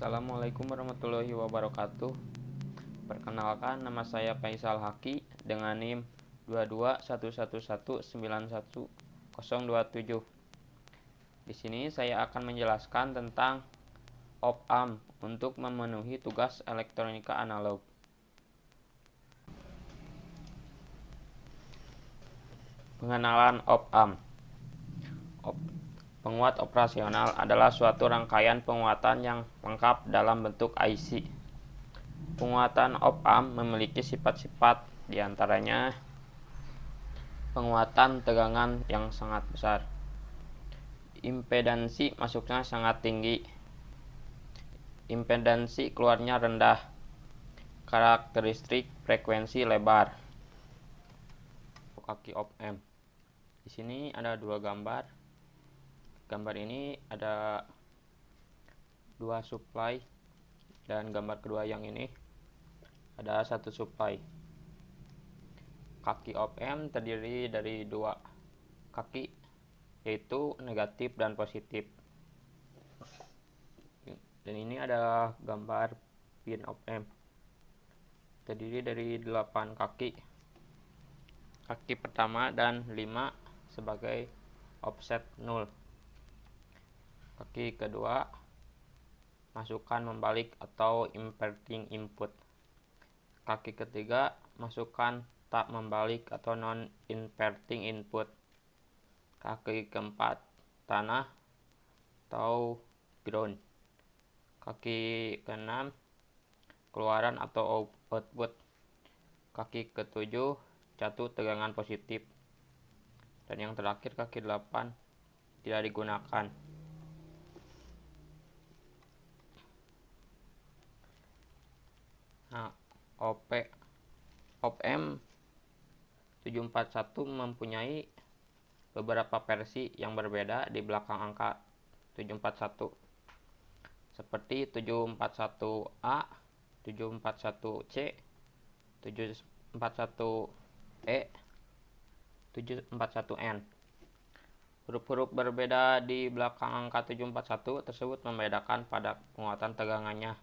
Assalamualaikum warahmatullahi wabarakatuh. Perkenalkan, nama saya Faisal Haki dengan NIM 221119127. Di sini saya akan menjelaskan tentang op-amp untuk memenuhi tugas elektronika analog. Pengenalan op-amp. Penguat operasional adalah suatu rangkaian penguatan yang lengkap dalam bentuk IC. Penguatan op-amp memiliki sifat-sifat, diantaranya penguatan tegangan yang sangat besar, impedansi masuknya sangat tinggi, impedansi keluarnya rendah, karakteristik frekuensi lebar. Kaki op-amp. Di sini ada dua gambar. Gambar ini ada dua supply, dan gambar kedua yang ini ada satu supply. Kaki op-amp terdiri dari dua kaki, yaitu negatif dan positif. Dan ini ada gambar pin op-amp, terdiri dari 8 kaki. Kaki pertama dan 5 sebagai offset 0. Kaki kedua, masukkan membalik atau inverting input. Kaki ketiga, masukkan tak membalik atau non-inverting input. Kaki keempat, tanah atau ground. Kaki keenam, keluaran atau output. Kaki ketujuh, jatuh tegangan positif. Dan yang terakhir, kaki 8 tidak digunakan. Nah, op-amp 741 mempunyai beberapa versi yang berbeda di belakang angka 741, seperti 741A, 741C, 741E, 741N. Huruf-huruf berbeda di belakang angka 741 tersebut membedakan pada penguatan tegangannya,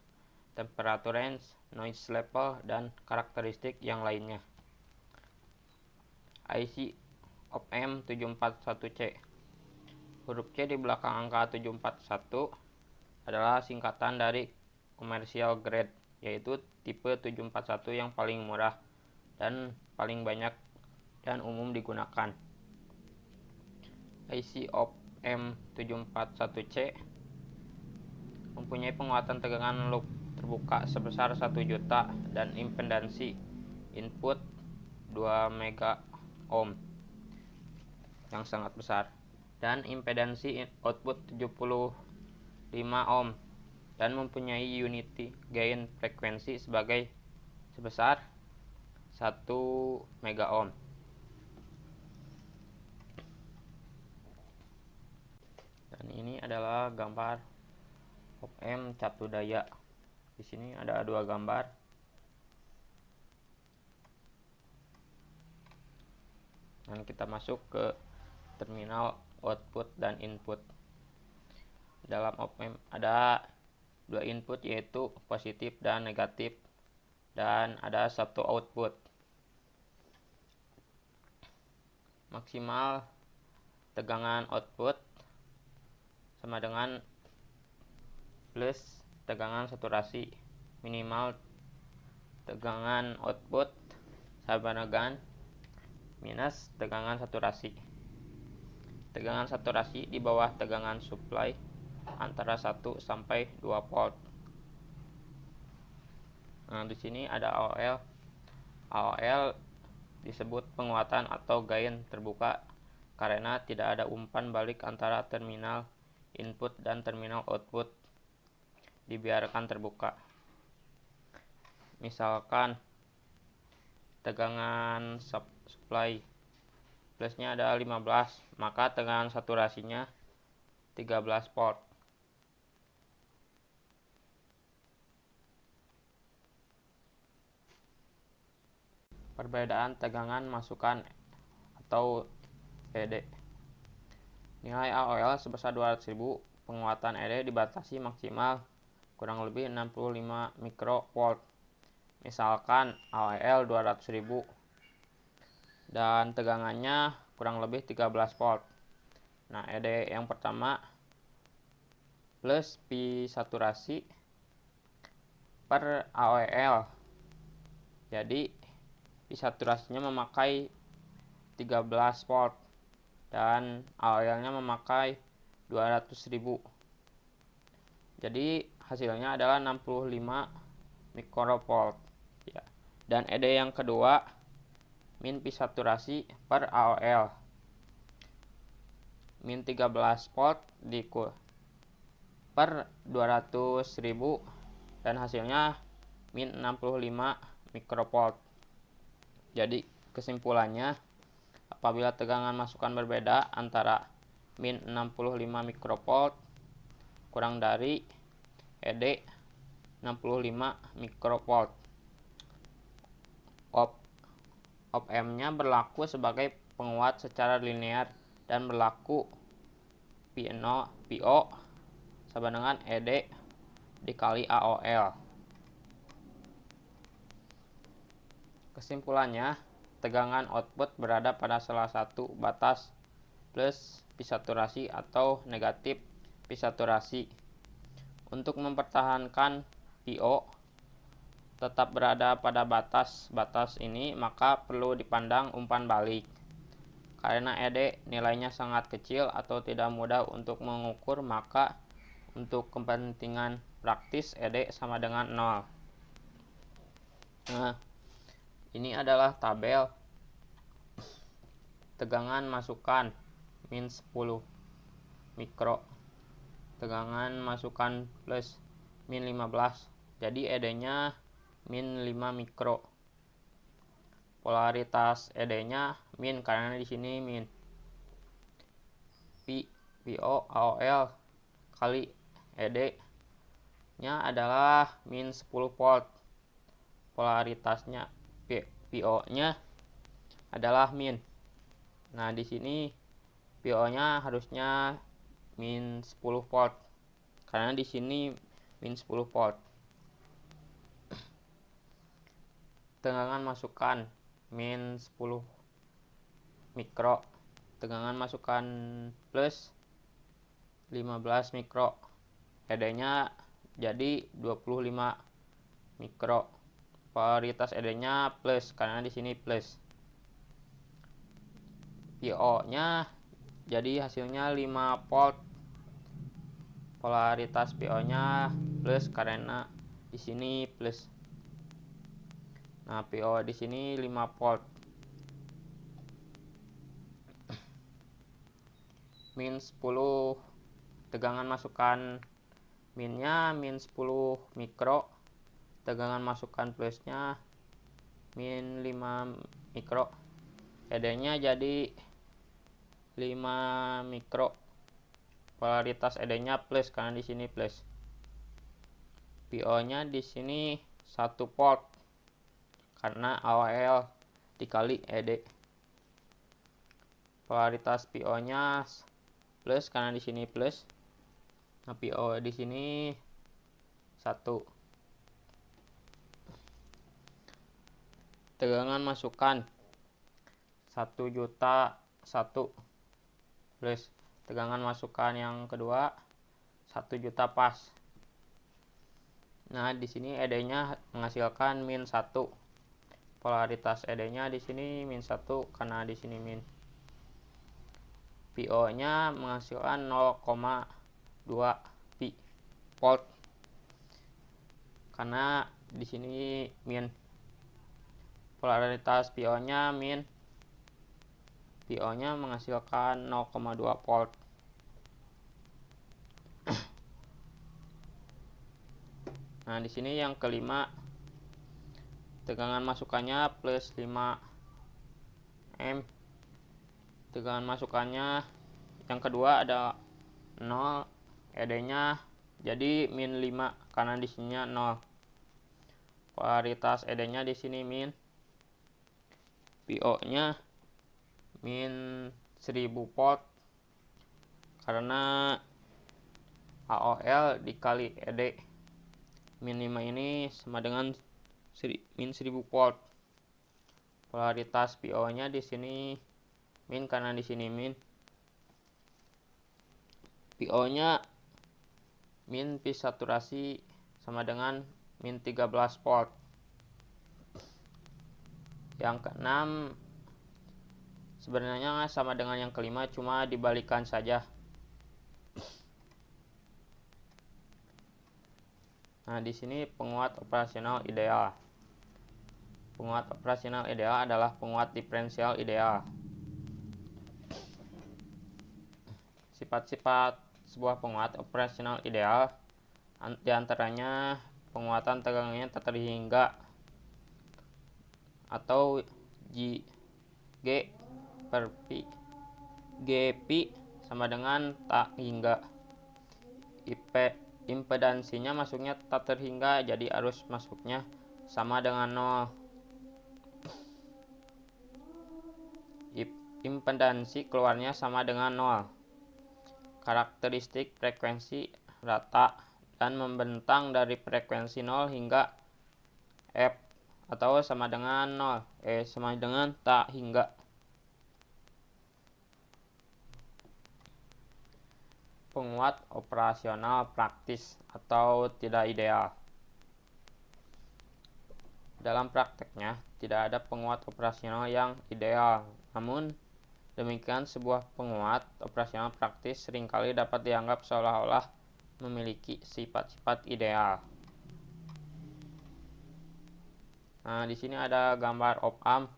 temperature range, noise level, dan karakteristik yang lainnya. IC op-amp 741C. Huruf C di belakang angka 741 adalah singkatan dari commercial grade, yaitu tipe 741 yang paling murah dan paling banyak dan umum digunakan. IC op-amp 741C mempunyai penguatan tegangan loop terbuka sebesar 1 juta dan impedansi input 2 mega ohm yang sangat besar, dan impedansi output 75 ohm, dan mempunyai unity gain frekuensi sebesar 1 mega ohm. Dan ini adalah gambar op-amp catu daya. Di sini ada dua gambar. Dan kita masuk ke terminal output dan input. Dalam op-amp ada dua input, yaitu positif dan negatif, dan ada satu output. Maksimal tegangan output sama dengan plus tegangan saturasi. Minimal tegangan output sama dengan minus tegangan saturasi. Tegangan saturasi di bawah tegangan supply antara 1 sampai 2 volt. Nah, di sini ada AOL. AOL disebut penguatan atau gain terbuka karena tidak ada umpan balik antara terminal input dan terminal output, dibiarkan terbuka. Misalkan tegangan supply plusnya ada 15, maka tegangan saturasinya 13 volt. Perbedaan tegangan masukan atau ED. Nilai AOL sebesar 200.000, penguatan ED dibatasi maksimal kurang lebih 65 mikrovolt. Misalkan AOL 200.000 dan tegangannya kurang lebih 13 volt. Nah, ED yang pertama plus pi saturasi per AOL. Jadi pi saturasinya memakai 13 volt dan AOL-nya memakai 200.000. Jadi hasilnya adalah 65 mikrovolt ya. Dan ED yang kedua min pi saturasi per AOL min 13 volt per 200.000 dan hasilnya min 65 mikrovolt. Jadi kesimpulannya, apabila tegangan masukan berbeda antara min 65 mikrovolt kurang dari ED 65 mikrovolt, op-amp-nya berlaku sebagai penguat secara linear dan berlaku PO sama dengan ED dikali AOL. Kesimpulannya, tegangan output berada pada salah satu batas plus pi saturasi atau negatif pi saturasi. Untuk mempertahankan PO tetap berada pada batas ini, maka perlu dipandang umpan balik. Karena ED nilainya sangat kecil atau tidak mudah untuk mengukur, maka untuk kepentingan praktis ED sama dengan 0. Nah, ini adalah tabel tegangan masukan min 10 mikro, tegangan masukan plus min 15, jadi ED-nya min 5 mikro. Polaritas ED-nya min karena di sini min. PO AOL kali ED-nya adalah min 10 volt. Polaritasnya PO-nya adalah min. Nah, di sini PO-nya harusnya min 10 volt karena di sini min 10 volt. Tegangan masukan min 10 mikro, tegangan masukan plus 15 mikro, ED-nya jadi 25 mikro. Polaritas ED-nya plus karena di sini plus. PO-nya jadi hasilnya 5 volt. Polaritas PO-nya plus karena di sini plus. Nah, PO di sini 5 volt. Min 10, tegangan masukan minnya min 10 mikro, tegangan masukan plusnya min 5 mikro, ED-nya jadi 5 mikro. Polaritas ED-nya plus karena di sini plus. PO-nya di sini 1 volt karena AOL dikali ED. Polaritas PO-nya plus karena di sini plus. Nah, PO di sini 1. Tegangan masukan 1 juta 1 plus tegangan masukan yang kedua 1 juta pas. Nah, di sini ED-nya menghasilkan min 1. Polaritas ED-nya di sini min 1 karena di sini min. PO-nya menghasilkan 0,2 pi volt karena di sini min. Polaritas PO-nya min. PO-nya menghasilkan 0,2 volt. Nah, di sini yang kelima, tegangan masukannya plus 5 M. Tegangan masukannya yang kedua ada 0, ED-nya jadi min 5 karena di sininya 0. Polaritas ED-nya di sini min. PO-nya min 1000 volt karena AOL dikali ED. min 5 ini sama dengan min 1000 volt. Polaritas PO-nya di sini min karena di sini min. PO-nya min P saturasi sama dengan min 13 volt. Yang keenam sebenarnya sama dengan yang kelima, cuma dibalikan saja. Nah, di sini penguat operasional ideal. Penguat operasional ideal adalah penguat diferensial ideal. Sifat-sifat sebuah penguat operasional ideal diantaranya penguatan tegangannya tak terhingga atau G per P. Gp sama dengan tak hingga. Impedansinya masuknya tak terhingga, jadi arus masuknya sama dengan 0. Impedansi keluarnya sama dengan 0. Karakteristik frekuensi rata dan membentang dari frekuensi 0 hingga F atau sama dengan 0, sama dengan tak hingga. Penguat operasional praktis atau tidak ideal. Dalam prakteknya tidak ada penguat operasional yang ideal, namun demikian sebuah penguat operasional praktis seringkali dapat dianggap seolah-olah memiliki sifat-sifat ideal. Nah, di sini ada gambar op-amp.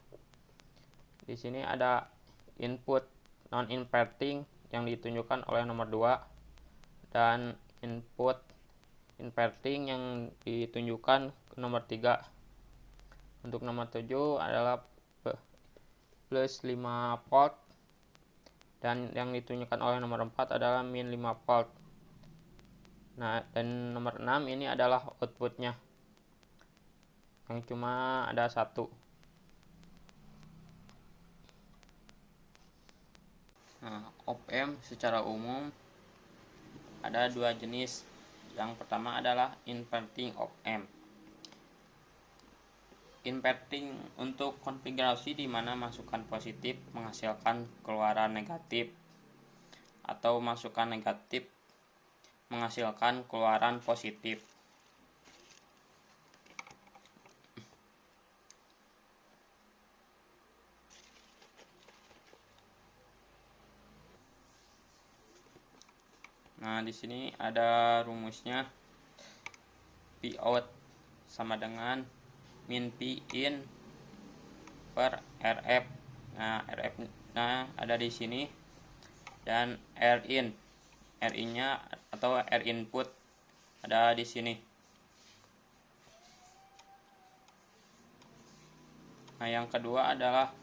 Di sini ada input non-inverting yang ditunjukkan oleh nomor 2 dan input inverting yang ditunjukkan ke nomor 3. Untuk nomor 7 adalah plus 5 volt dan yang ditunjukkan oleh nomor 4 adalah min 5 volt. Nah, dan nomor 6 ini adalah outputnya yang cuma ada 1. Nah, op-amp secara umum ada 2 jenis. Yang pertama adalah inverting op-amp. Inverting untuk konfigurasi di mana masukan positif menghasilkan keluaran negatif atau masukan negatif menghasilkan keluaran positif. Nah, di sini ada rumusnya. P out sama dengan min P in per RF. Nah, RF ada di sini dan R in. R in-nya atau R input ada di sini. Nah, yang kedua adalah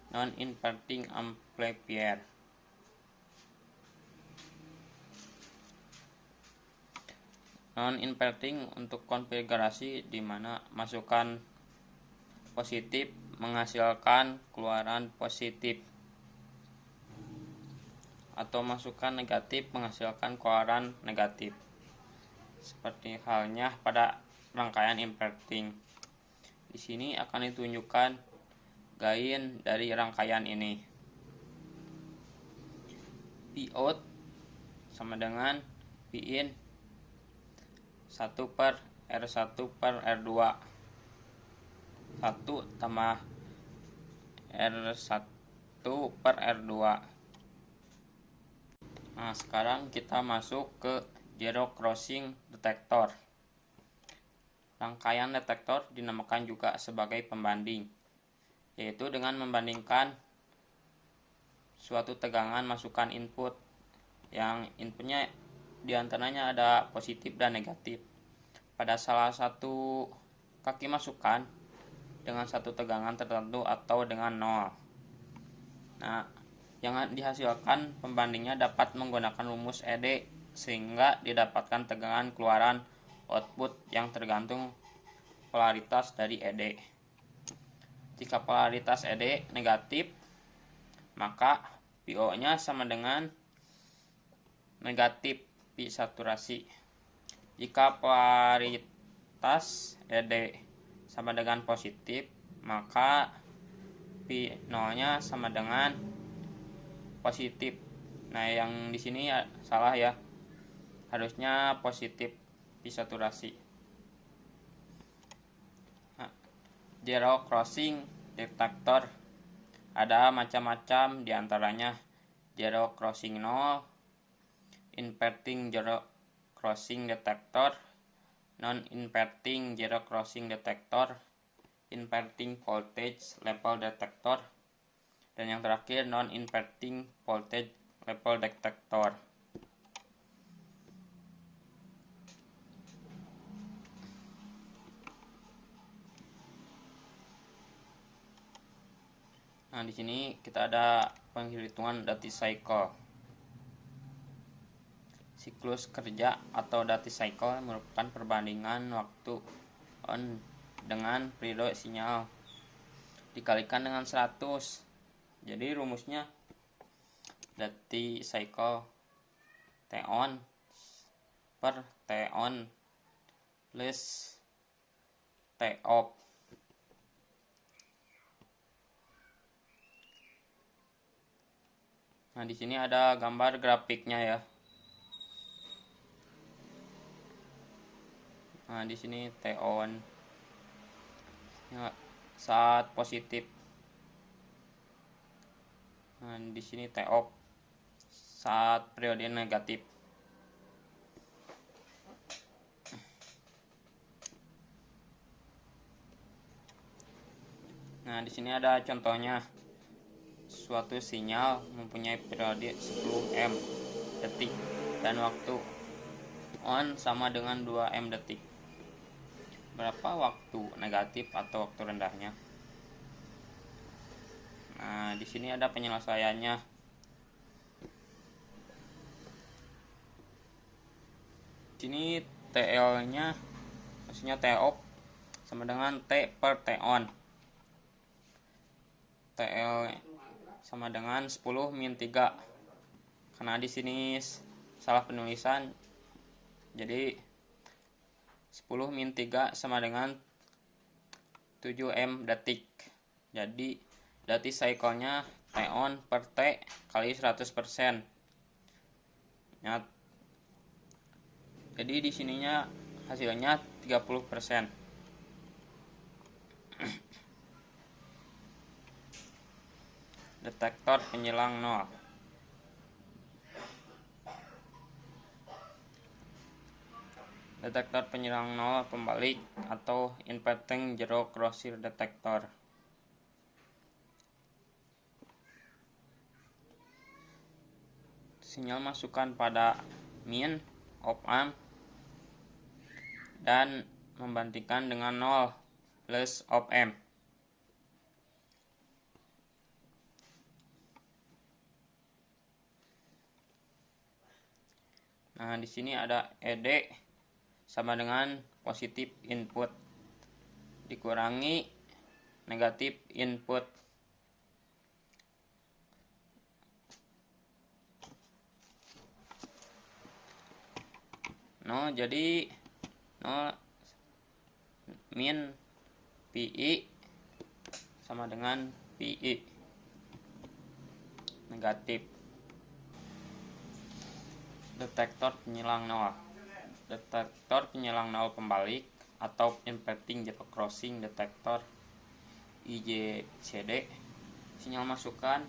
non-inverting amplifier. Non-inverting untuk konfigurasi di mana masukan positif menghasilkan keluaran positif atau masukan negatif menghasilkan keluaran negatif. Seperti halnya pada rangkaian inverting. Di sini akan ditunjukkan gain dari rangkaian ini. P out sama dengan P in 1 per R1 per R2. 1 tambah R1 per R2. Nah, sekarang kita masuk ke zero crossing detektor. Rangkaian detektor dinamakan juga sebagai pembanding, yaitu dengan membandingkan suatu tegangan masukan input yang inputnya diantaranya ada positif dan negatif pada salah satu kaki masukan dengan satu tegangan tertentu atau dengan 0. Nah, yang dihasilkan pembandingnya dapat menggunakan rumus ED sehingga didapatkan tegangan keluaran output yang tergantung polaritas dari ED. Jika polaritas ED negatif, maka PO-nya sama dengan negatif P saturasi. Jika atas ED sama dengan positif, maka pi 0-nya sama dengan positif. Nah, yang di sini ya salah ya. Harusnya positif pi saturasi. Nah, zero crossing detektor ada macam-macam, diantaranya zero crossing 0, inverting zero crossing detector, non-inverting zero crossing detector, inverting voltage level detector, dan yang terakhir non-inverting voltage level detector. Nah, di sini kita ada penghitungan duty cycle. Siklus kerja atau duty cycle merupakan perbandingan waktu on dengan periode sinyal dikalikan dengan 100. Jadi rumusnya duty cycle T on per T on plus T off. Nah, di sini ada gambar grafiknya ya. Nah, di sini T on saat positif. Nah, di sini T off saat periode negatif. Nah, di sini ada contohnya. Suatu sinyal mempunyai periode 10M detik dan waktu on sama dengan 2M detik. Berapa waktu negatif atau waktu rendahnya? Nah, di sini ada penyelesaiannya. Di sini TL-nya, maksudnya T off sama dengan T per T on. TL sama dengan 10 min 3. Karena di sini salah penulisan. Jadi 10 min 3 sama dengan 7M detik. Jadi duty cycle-nya T on per T kali 100%. Ya. Jadi di sininya hasilnya 30%. Detektor penyilang 0. Detektor penyilang 0 pembalik atau inverting zero crossing detector. Sinyal masukkan pada min op amp dan membandingkan dengan 0 plus op amp. Nah, di sini ada ED sama dengan positif input dikurangi negatif input. No, jadi no min PI sama dengan PI negatif. Detektor penyilang 0. Detektor penyilang 0 pembalik atau inverting zero crossing detector IZCD. Sinyal masukkan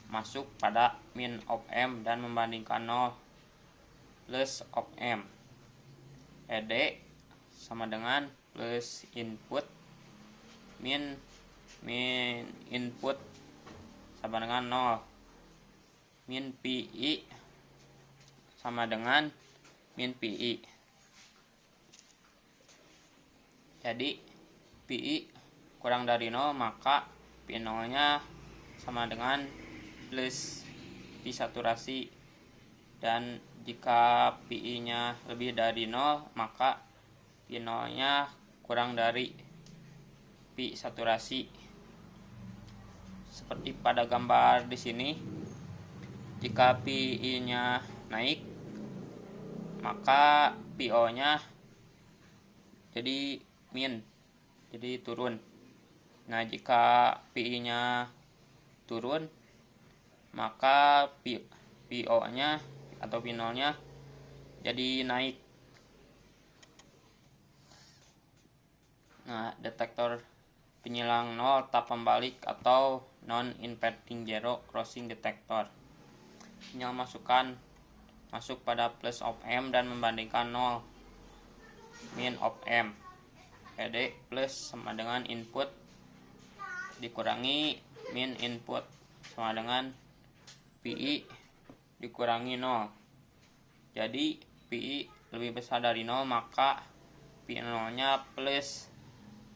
masuk pada min op amp dan membandingkan 0 plus op amp. ED sama dengan plus input min input sama dengan 0. Min PI sama dengan min PI. Jadi PI kurang dari 0, maka P0 nya sama dengan plus P saturasi, dan jika PI nya lebih dari 0, maka P0 nya kurang dari P saturasi. Seperti pada gambar di sini, jika PI nya naik, maka PO nya jadi min, jadi turun. Nah, jika PI-nya turun, maka PO-nya atau P0-nya jadi naik. Nah, detektor penyilang nol tap pembalik atau non-inverting zero crossing detector. Sinyal masuk pada plus of M dan membandingkan 0 min of M. ED plus sama dengan input dikurangi min input sama dengan PI dikurangi 0. Jadi PI lebih besar dari 0, maka P0-nya plus,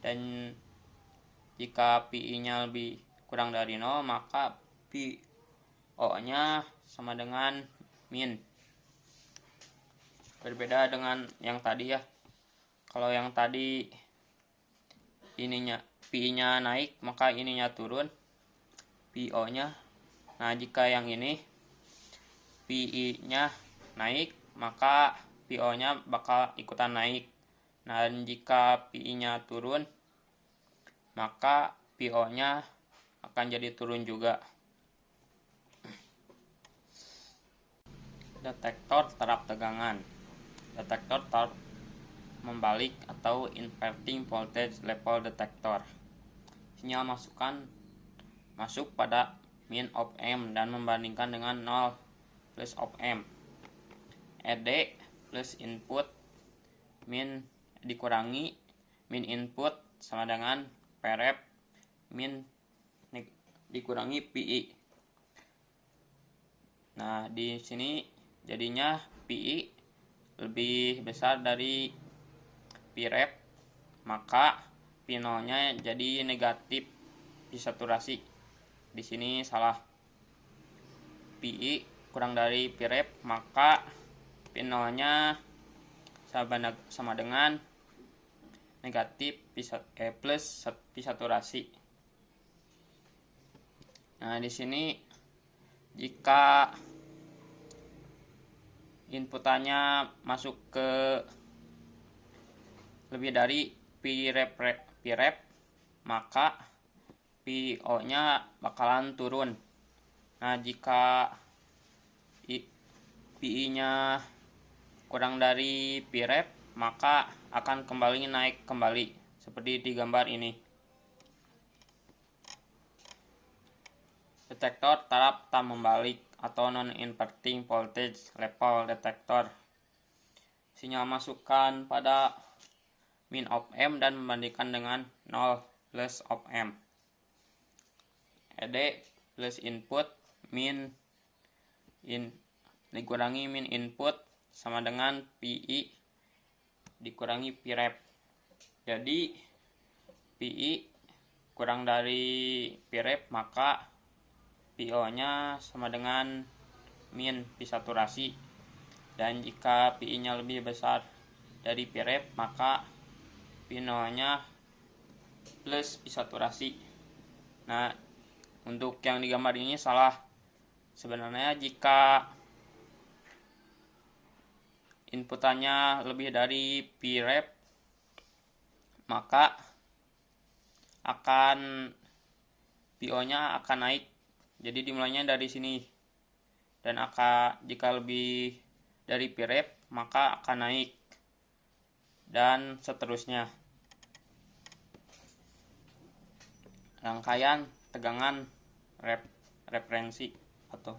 dan jika PI-nya lebih kurang dari 0, maka PO-nya sama dengan min. Berbeda dengan yang tadi ya. Kalau yang tadi PI-nya naik, maka ininya turun, PO-nya. Nah, jika yang ini PI-nya naik, maka PO-nya bakal ikutan naik. Nah, dan jika PI-nya turun, maka PO-nya akan jadi turun juga. Detektor terap tegangan. Detektor terap membalik atau inverting voltage level detector. Sinyal masuk pada min of M dan membandingkan dengan 0 plus of M. ED plus input min dikurangi min input sama dengan Prep min dikurangi PI. Nah, di sini jadinya PI lebih besar dari Prep, maka P0-nya jadi negatif di saturasi. Di sini salah. PI kurang dari Prep, maka P0-nya sama dengan negatif plus P saturasi. Nah, di sini jika inputannya masuk ke lebih dari Prep, maka PO-nya bakalan turun. Nah, jika PI-nya kurang dari Prep, maka akan kembali naik kembali seperti di gambar ini. Detektor taraf tak membalik atau non-inverting voltage level detector. Sinyal masukkan pada min of M dan membandingkan dengan 0 plus of M. ED plus input min dikurangi min input sama dengan PI dikurangi Prep. Jadi PI kurang dari Prep, maka PO-nya sama dengan min P saturasi. Dan jika PI-nya lebih besar dari Prep, maka P0-nya plus P saturasi. Nah, untuk yang digambar ini salah. Sebenarnya jika inputannya lebih dari Prep, maka PO-nya akan naik. Jadi dimulainya dari sini. Dan jika lebih dari Prep, maka akan naik. Dan seterusnya. Rangkaian tegangan referensi atau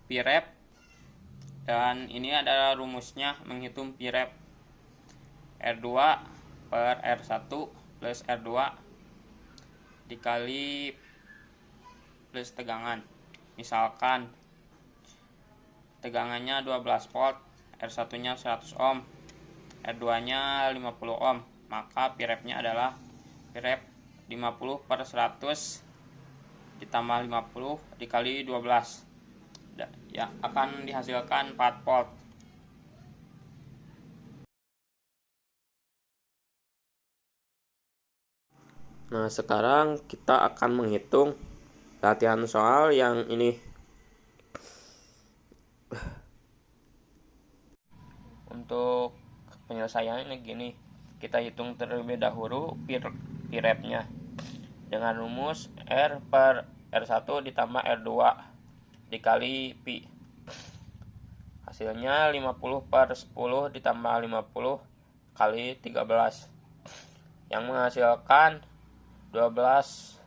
Prep, dan ini adalah rumusnya menghitung Prep. R2 per R1 plus R2 dikali plus tegangan. Misalkan tegangannya 12 volt, R1-nya 100 ohm, R2-nya 50 ohm, maka Prep-nya adalah Prep 50 per 100 ditambah 50 dikali 12, ya akan dihasilkan 4 volt. Nah, sekarang kita akan menghitung latihan soal yang ini. Untuk penyelesaiannya gini. Kita hitung terlebih dahulu P-rep-nya dengan rumus R per R1 ditambah R2 dikali Pi. Hasilnya 50 per 10 ditambah 50 kali 13 yang menghasilkan 12,5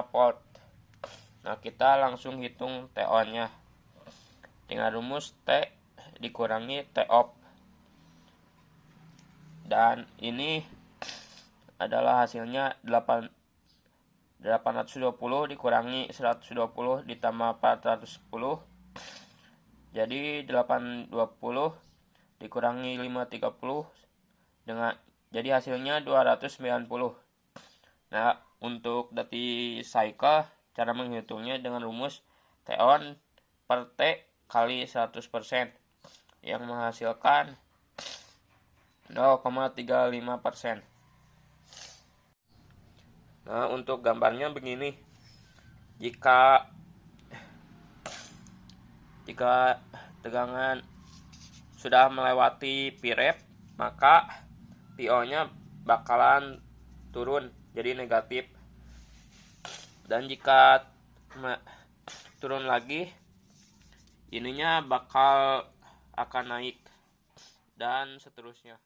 volt. Nah, kita langsung hitung TO-nya dengan rumus T dikurangi T-op. Dan ini adalah hasilnya 820 dikurangi 120 ditambah 410. Jadi 820 dikurangi 530 jadi hasilnya 290. Nah, untuk duty cycle cara menghitungnya dengan rumus T-on per T kali 100% yang menghasilkan 0,35%. Nah, untuk gambarnya begini. Jika tegangan sudah melewati P-rep, maka PO-nya bakalan turun jadi negatif. Dan jika turun lagi, ininya bakal akan naik dan seterusnya.